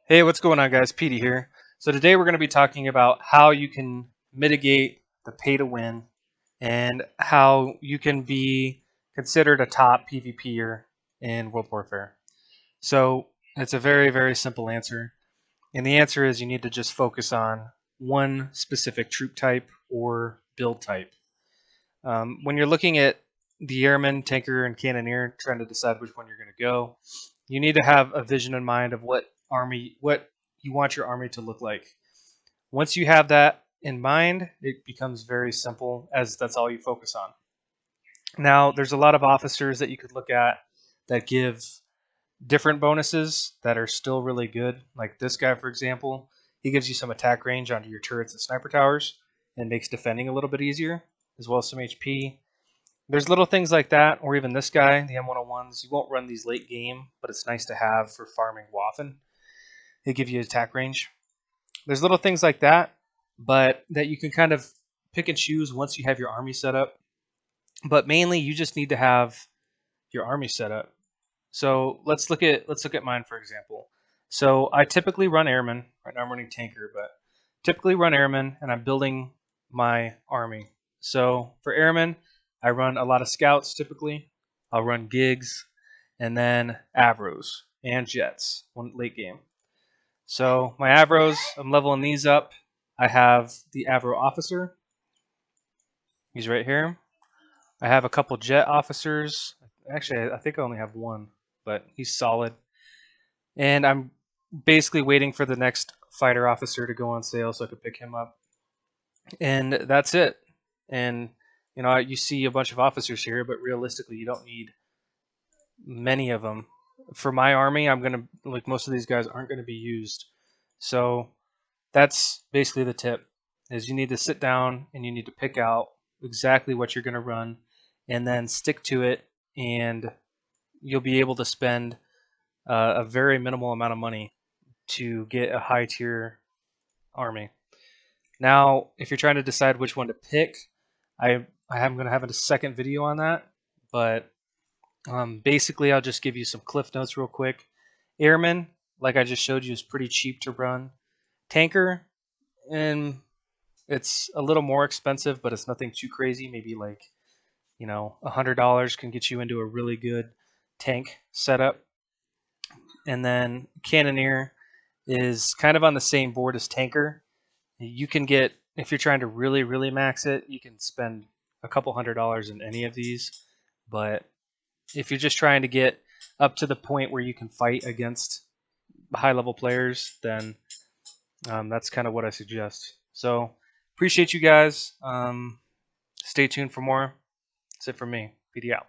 Hey, what's going on, guys? Petey here. So today we're going to be talking about how you can mitigate the pay to win and how you can be considered a top PvPer in World Warfare. So it's a very, very simple answer. And the answer is you need to just focus on one specific troop type or build type. When you're looking at the airman, tanker, and cannoneer, trying to decide which one you're going to go, you need to have a vision in mind of what you want your army to look like. Once you have that in mind, it becomes very simple, as that's all you focus on. Now, there's a lot of officers that you could look at that give different bonuses that are still really good. Like this guy, for example, he gives you some attack range onto your turrets and sniper towers and makes defending a little bit easier, as well as some HP. There's little things like that, or even this guy, the M101s. You won't run these late game, but it's nice to have for farming Waffen. They give you attack range. There's little things like that, but that you can kind of pick and choose once you have your army set up. But mainly, you just need to have your army set up. So let's look at mine, for example. So I typically run airmen. Right now I'm running tanker, but typically run airmen, and I'm building my army. So for airmen, I run a lot of scouts typically. I'll run gigs, and then avros and jets one late game. So my avros, I'm leveling these up. I have the avro officer. He's right here. I have a couple jet officers. Actually, I think I only have one, but he's solid. And I'm basically waiting for the next fighter officer to go on sale so I could pick him up. And that's it. And you know, you see a bunch of officers here, but realistically, you don't need many of them. For my army, I'm gonna like most of these guys aren't gonna be used. So that's basically the tip: is you need to sit down and you need to pick out exactly what you're gonna run, and then stick to it, and you'll be able to spend a very minimal amount of money to get a high tier army. Now, if you're trying to decide which one to pick, I am going to have a second video on that, but basically I'll just give you some cliff notes real quick. Airman, like I just showed you, is pretty cheap to run. Tanker, and it's a little more expensive, but it's nothing too crazy. Maybe like, you know, $100 can get you into a really good tank setup. And then Cannoneer is kind of on the same board as Tanker. You can get, if you're trying to really, really max it, you can spend a couple $100s in any of these. But if you're just trying to get up to the point where you can fight against high-level players, then that's kind of what I suggest. So appreciate you guys. Stay tuned for more. That's it from me. PD out.